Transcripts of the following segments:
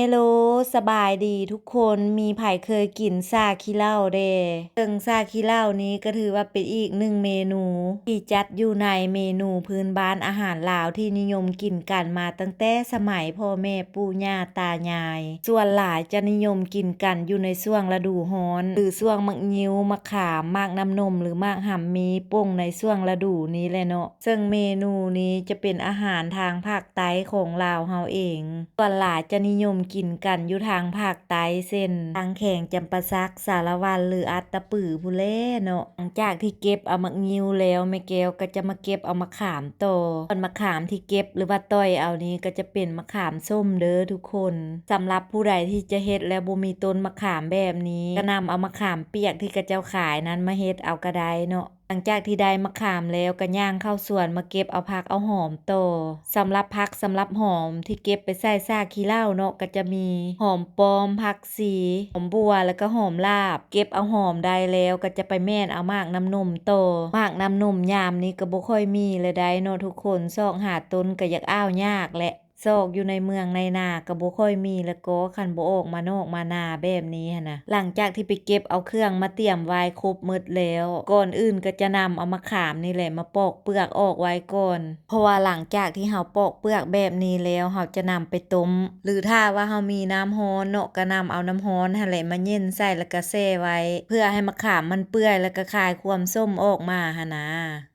โลสบายดีทุกคนมีไผเคยกินซาขี้เหล้าเด้ซึ่งซาขี้เหล้านี้ก็ถือว่าเป็นอีกหนึ่งเมนูที่จัดอยู่ในเมนูพื้นบ้านอาหารลาวที่นิยมกินกันมาตั้งแต่สมัยพ่อแม่ปู่ย่าตายายส่วนหลายจะนิยมกินกันอยู่ในช่วงฤดูร้อนหรือช่วงมะงิ้วมะขามมากน้ำนมหรือมากหำมีป่งในช่วงฤดูนี้แหละเนาะซึ่งเมนูนี้จะเป็นอาหารทางภาคใต้ของลาวเฮาเองส่วนหลายจะนิยมกินกันอยู่ทางภาคใต้เช่นทางแขงจำปาสักสารวันหรืออัตตปือพู้นแลเนาะหลังจากที่เก็บเอามะงิ้วแล้วแม่แก้วก็จะมาเก็บเอามะขามต่อส่วนมะขามที่เก็บหรือว่าต้อยเอานี้ก็จะเป็นมะขามส้มเด้อทุกคนสำหรับผู้ใดที่จะเฮ็ดแล้วบ่มีต้นมะขามแบบนี้ก็นำเอามะขามเปียกที่กระเจ้าขายนั้นมาเฮ็ดเอาก็ได้เนาะหลังจากที่ได้มะขามแล้วก็ย่างเข้าสวนมาเก็บเอาผักเอาหอมต่อสำหรับผักสำหรับหอมที่เก็บไปใส่ซากขี้เหล้าเนาะก็จะมีหอมป้อมผักชีหอมบัวแล้วก็หอมลาบเก็บเอาหอมได้แล้วก็จะไปแม่นเอามากน้ำนมต่อมากน้ำนมยามนี้ก็บ่ค่อยมีเลยได้เนาะทุกคนซอกหาต้นก็อยากอ้าวยากแหละซอกอยู่ในเมืองในนาก็บ่ค่อยมีแล้วก็คันบ่ออกมานอกมานาแบบนี้หันนะหลังจากที่ไปเก็บเอาเครื่องมาเตรียมไว้ครบหมดแล้วก่อนอื่นก็จะนำเอามะขามนี่แหละมาปอกเปลือกออกไว้ก่อนเพราะว่าหลังจากที่เฮาปอกเปลือกแบบนี้แล้วเฮาจะนำไปต้มหรือถ้าว่าเฮามีน้ำร้อนเนาะก็นำเอาน้ำร้อนหั่นแหละมาเย็นใส่แล้วก็แช่ไว้เพื่อให้มะขามมันเปื่อยแล้วก็คายความส้มออกมาหั่นนะ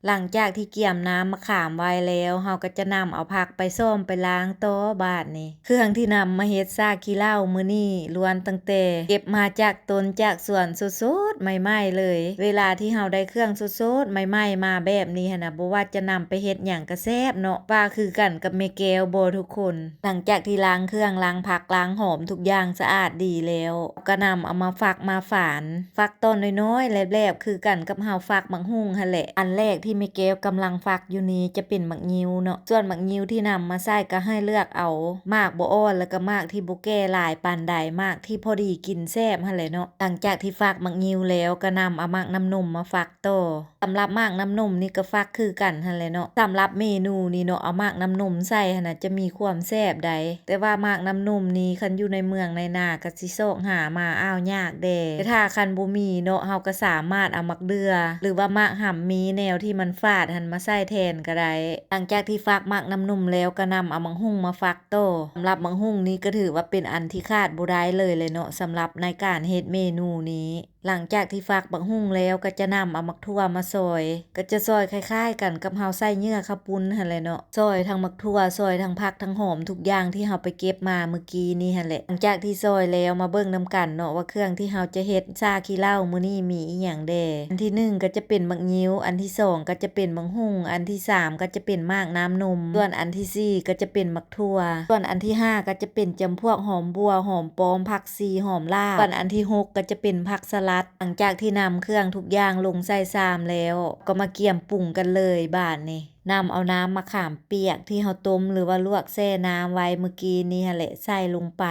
หลังจากที่เกี่ยมน้ำมะขามไว้แล้วเฮาก็จะนำเอาผักไปส้มไปล้างต่อบาดนี้เครื่องที่นำมาเฮ็ดซาขี้เหล้ามื้อนี้ล้วนตั้งแต่เก็บมาจากต้นจากสวนสดๆใหม่ๆเลยเวลาที่เฮาได้เครื่องสดๆใหม่ๆมาแบบนี้หั่นน่ะบ่ว่าจะนำไปเฮ็ดหยังก็แซ่บเนาะว่าคือกันกับแม่แก้วบ่ทุกคนหลังจากที่ล้างเครื่องล้างผักล้างหอมทุกอย่างสะอาดดีแล้วก็นำเอามาฝักมาฝานฝักต้นน้อยๆแลบๆคือกันกับเฮาฝักมักหุ่งหั่นแหละอันแรกที่แม่แก้วกำลังฝักอยู่นี้จะเป็นมักงิ้วเนาะส่วนมักงิ้วที่นำมาใส่ก็ให้เลือกเอามากบ่อ่อนแล้วก็มากที่บ่แก่หลายปานใดมากที่พอดีกินแซ่บหั่นแหละเนาะหลังจากที่ฝักมักงิ้วแล้วก็นำเอามากน้ำนมมาฝักต่อสำหรับมากน้ำนมนี่ก็ฝักคือกันหั่นแหละเนาะสำหรับเมนูนี้เนาะเอามากน้ำนมใส่หั่นน่ะจะมีความแซ่บใดแต่ว่ามากน้ำนมนี้คันอยู่ในเมืองในนาก็สิซอกหามาอ้าวยากแด่แต่ถ้าคันบ่มีเนาะเฮาก็สามารถเอามักเดือหรือว่ามากหำมีแนวที่มันฝาดหั่นมาใส่แทนก็ได้หลังจากที่ฝักมากน้ำนมแล้วก็นำเอามักหุ่งมาฝักต่อสำหรับมักหุ่งนี้ก็ถือว่าเป็นอันที่ขาดบ่ได้เลยเนาะสำหรับในการเฮ็ดเมนูนี้หลังจากที่ฝักบักหุ่งแล้วก็จะนำเอามักทั่วมาซอยก็จะซอยคล้ายๆกันกับเฮาใส่เนื้อข้าวปุ้นหั่นแหละเนาะซอยทั้งมักทั่วซอยทั้งผักทั้งหอมทุกอย่างที่เฮาไปเก็บมาเมื่อกี้นี่หั่นแหละหลังจากที่ซอยแล้วมาเบิ่งนำกันเนาะว่าเครื่องที่เฮาจะเฮ็ดซาขี้เหล้ามื้อนี้มีอีหยังแด่อันที่1ก็จะเป็นมักงิ้วอันที่2ก็จะเป็นมักหุ่งอันที่3ก็จะเป็นมากน้ำนมส่วนอันที่4ก็จะเป็นมักทั่วส่วนอันที่5ก็จะเป็นจำพวกหอมบัวหอมป้อมผักชีหอมลาบส่วนอันที่6ก็จะเป็นผักสลัดหลังจากที่นำเครื่องทุกอย่างลงใส่ชามแล้วก็มาเกี่ยมปรุงกันเลยบาดนี้นำเอาน้ำมะขามเปียกที่เฮาต้มหรือว่าลวกแช่น้ำไว้เมื่อกี้นี่หั่นแหละใส่ลงไป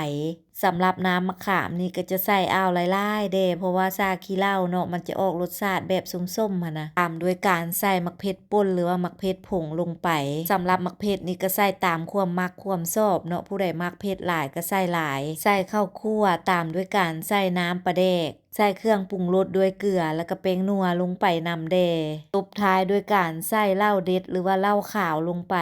สำหรับน้ำมะขามนี่ก็จะใส่อ้าวหลายๆเด้เพราะว่าซาขี้เหล้าเนาะมันจะออกรสชาติแบบส้มๆหั่นนะตามด้วยการใส่มักเผ็ดป่นหรือว่ามักเผ็ดผงลงไปสำหรับมักเผ็ดนี่ก็ใส่ตามความมักความชอบเนาะผู้ใดมักเผ็ดหลายก็ใส่หลายใส่ข้าวคั่วตามด้วยการใส่น้ำปลาแดกใส่เครื่องปรุงรสด้วยเกลือแล้วก็เป้งนัวลงไปนำแดตบท้ายด้วยการใส่เหล้าเด็ดหรือว่าเหล้าขาวลงไป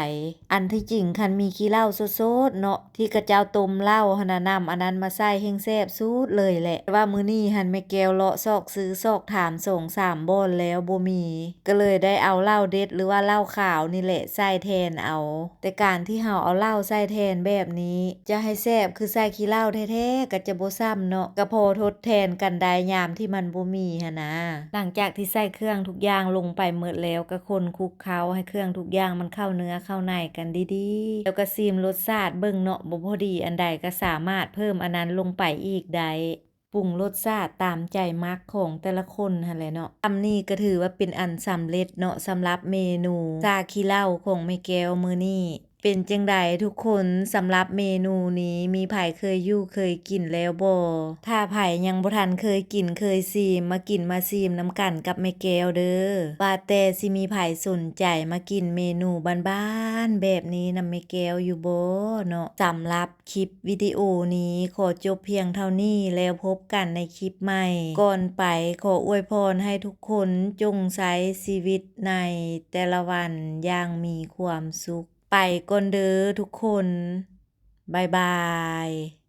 อันที่จริงคันมีขี้เหล้าสดๆเนาะที่กระเจ้าต้มเหล้าหั่นน่ะนำอันนั้นมาใส่แฮ่งแซ่บสุดเลยแหละแต่ว่ามื้อนี้หั่นแม่แก้วเลาะซอกซื้อซอกถาม2-3บ่อนแล้วบ่มีก็เลยได้เอาเหล้าเด็ดหรือว่าเหล้าขาวนี่แหละใส่แทนเอาแต่การที่เฮาเอาเหล้าใส่แทนแบบนี้จะให้แซ่บคือใส่ขี้เหล้าแท้ๆก็จะบ่ซ้ำเนาะก็พอทดแทนกันได้ยามที่มันบ่มีหั่นนะหลังจากที่ใส่เครื่องทุกอย่างลงไปหมดแล้วก็คนคลุกเคล้าให้เครื่องทุกอย่างมันเข้าเนื้อเข้าในกันดีๆแล้วก็ชิมรสชาติเบิ่งเนาะบ่พอดีอันใดก็สามารถเพิ่มอันนั้นลงไปอีกได้ปรุงรสชาติตามใจมักของแต่ละคนหั่นแหละเนาะอันนี้ก็ถือว่าเป็นอันสำเร็จเนาะสำหรับเมนูซาขี้เหล้าของแม่แก้วมื้อนี้ เป็นจังใดทุกคนสำหรับเมนูนี้มีไผเคยอยู่เคยกินแล้วบ่ถ้าไผยังบ่ทันเคยกินเคยซิมมากินมาซิมนำกันกับแม่แก้วเด้อว่าแต่สิมีไผสนใจมากินเมนูบ้านๆแบบนี้นำแม่แก้วอยู่บ่เนาะสำหรับคลิปวิดีโอนี้ขอจบเพียงเท่านี้แล้วพบกันในคลิปใหม่ก่อนไปขออวยพรให้ทุกคนจงใช้ชีวิตในแต่ละวันอย่างมีความสุขไปก่อนเด้อทุกคนบ๊ายบาย